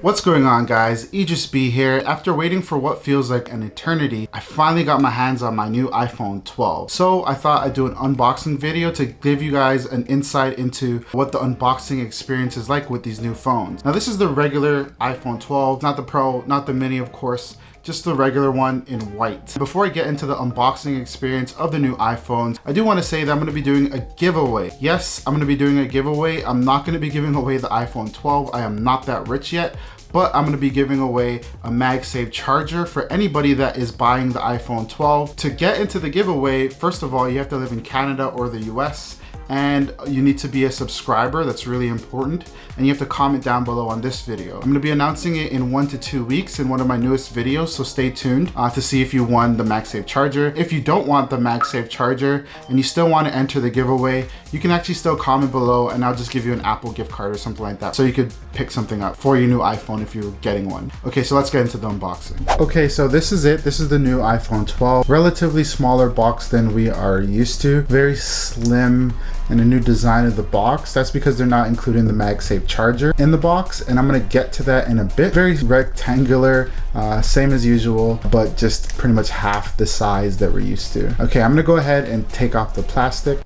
What's going on, guys? Idris B here. After waiting for what feels like an eternity, I finally got my hands on my new iPhone 12. So I thought I'd do an unboxing video to give you guys an insight into what the unboxing experience is like with these new phones. Now this is the regular iPhone 12, not the Pro, not the Mini of course, just the regular one in white. Before I get into the unboxing experience of the new iPhones, I do want to say that I'm going to be doing a giveaway. Yes, I'm going to be doing a giveaway. I'm not going to be giving away the iPhone 12. I am not that rich yet, but I'm going to be giving away a MagSafe charger for anybody that is buying the iPhone 12. To get into the giveaway, first of all, you have to live in Canada or the US, and you need to be a subscriber. That's really important, and you have to comment down below on this video. I'm going to be announcing it in 1 to 2 weeks in one of my newest videos, so stay tuned to see if you won the MagSafe charger. If you don't want the MagSafe charger and you still want to enter the giveaway, you can actually still comment below and I'll just give you an Apple gift card or something like that, so you could pick something up for your new iPhone if you're getting one. Okay, so let's get into the unboxing. Okay, so this is it. This is the new iPhone 12. Relatively smaller box than we are used to. Very slim, and a new design of the box. That's because they're not including the MagSafe charger in the box, and I'm gonna get to that in a bit. Very rectangular, same as usual, but just pretty much half the size that we're used to. Okay, I'm gonna go ahead and take off the plastic.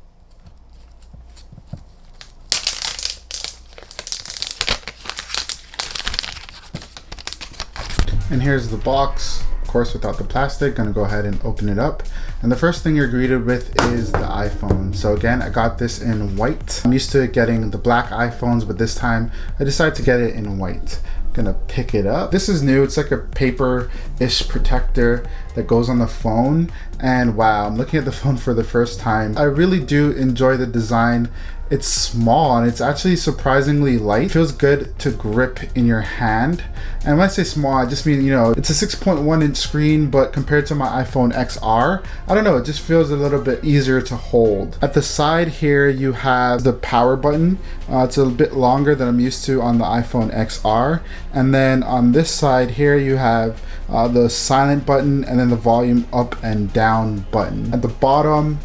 And here's the box, of course without the plastic. Gonna go ahead and open it up. And the first thing you're greeted with is the iPhone. So again, I got this in white. I'm used to getting the black iPhones, but this time I decided to get it in white. I'm gonna pick it up. This is new. It's like a paper-ish protector that goes on the phone. And wow, I'm looking at the phone for the first time. I really do enjoy the design. It's small and it's actually surprisingly light. It feels good to grip in your hand. And when I say small, I just mean, you know, it's a 6.1 inch screen, but compared to my iPhone XR, I don't know, it just feels a little bit easier to hold. At the side here, you have the power button. It's a bit longer than I'm used to on the iPhone XR. And then on this side here, you have the silent button and then the volume up and down button. At the bottom,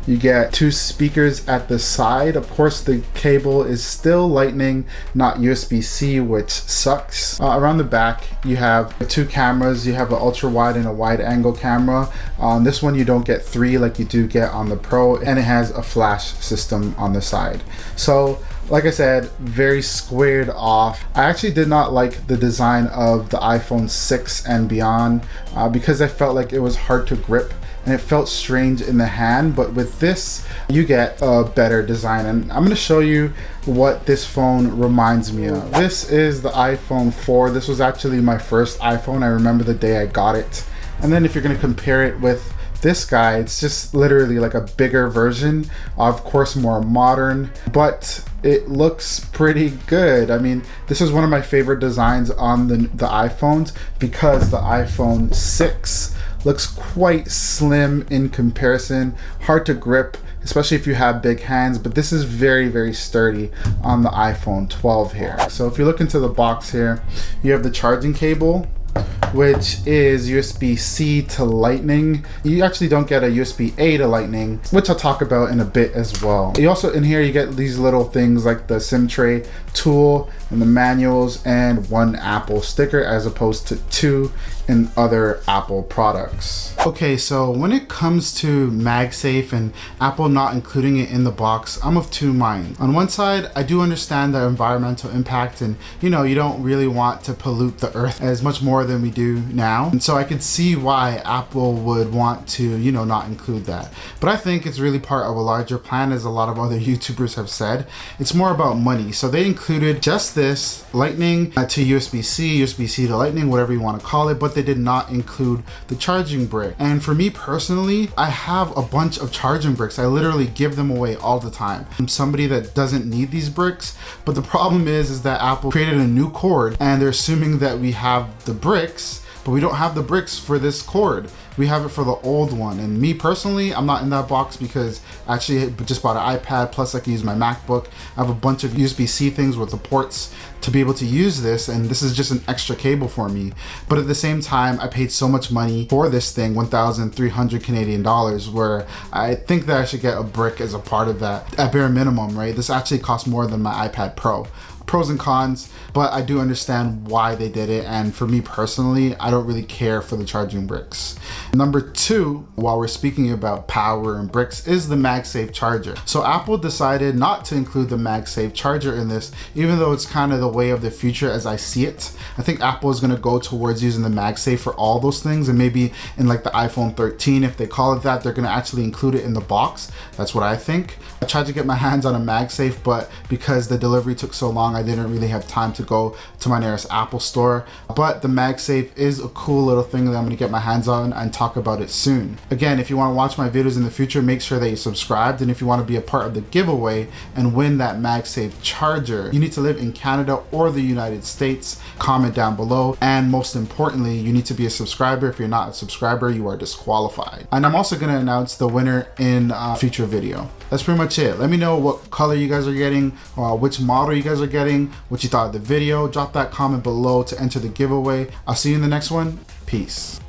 you get 2 speakers at the side. Of course, the cable is still Lightning, not USB-C, which sucks. Around the back, you have 2 cameras. You have an ultra wide and a wide angle camera. On this one, you don't get 3 like you do get on the Pro, and it has a flash system on the side. So, like I said, very squared off. I actually did not like the design of the iPhone 6 and beyond because I felt like it was hard to grip and it felt strange in the hand. But with this, you get a better design, and I'm gonna show you what this phone reminds me of. This is the iPhone 4. This was actually my first iPhone. I remember the day I got it. And then if you're gonna compare it with this guy, it's just literally like a bigger version, of course more modern, but it looks pretty good. I mean, this is one of my favorite designs on the iPhones because the iPhone 6 looks quite slim in comparison, hard to grip, especially if you have big hands, but this is very, very sturdy on the iPhone 12 here. So if you look into the box here, you have the charging cable, which is USB-C to Lightning. You actually don't get a USB-A to Lightning, which I'll talk about in a bit as well. You also, in here, you get these little things like the SIM tray tool and the manuals and 1 Apple sticker as opposed to 2 in other Apple products. Okay, so when it comes to MagSafe and Apple not including it in the box, I'm of 2 minds. On one side, I do understand the environmental impact, and you know, you don't really want to pollute the earth as much more than we do now. And so I could see why Apple would want to, you know, not include that. But I think it's really part of a larger plan, as a lot of other YouTubers have said. It's more about money. So they included just this Lightning to USB-C, USB-C to Lightning, whatever you want to call it, but they did not include the charging brick. And for me personally, I have a bunch of charging bricks. I literally give them away all the time. I'm somebody that doesn't need these bricks, but the problem is that Apple created a new cord and they're assuming that we have the bricks, but we don't have the bricks for this cord. We have it for the old one. And me personally, I'm not in that box because I actually just bought an iPad, plus I can use my MacBook. I have a bunch of USB-C things with the ports to be able to use this, and this is just an extra cable for me. But at the same time, I paid so much money for this thing, 1,300 Canadian dollars, where I think that I should get a brick as a part of that at bare minimum, right? This actually costs more than my iPad Pro. pros and cons, but I do understand why they did it. And for me personally, I don't really care for the charging bricks. Number two, while we're speaking about power and bricks, is the MagSafe charger. So Apple decided not to include the MagSafe charger in this, even though it's kind of the way of the future as I see it. I think Apple is going to go towards using the MagSafe for all those things, and maybe in like the iPhone 13, if they call it that, they're going to actually include it in the box. That's what I think. I tried to get my hands on a MagSafe, but because the delivery took so long, I didn't really have time to go to my nearest Apple store. But the MagSafe is a cool little thing that I'm going to get my hands on and talk about it soon. Again, if you want to watch my videos in the future, make sure that you're subscribed. And if you want to be a part of the giveaway and win that MagSafe charger, you need to live in Canada or the United States. Comment down below. And most importantly, you need to be a subscriber. If you're not a subscriber, you are disqualified. And I'm also going to announce the winner in a future video. That's pretty much it. Let me know what color you guys are getting, which model you guys are getting, what you thought of the video. Drop that comment below to enter the giveaway. I'll see you in the next one. Peace.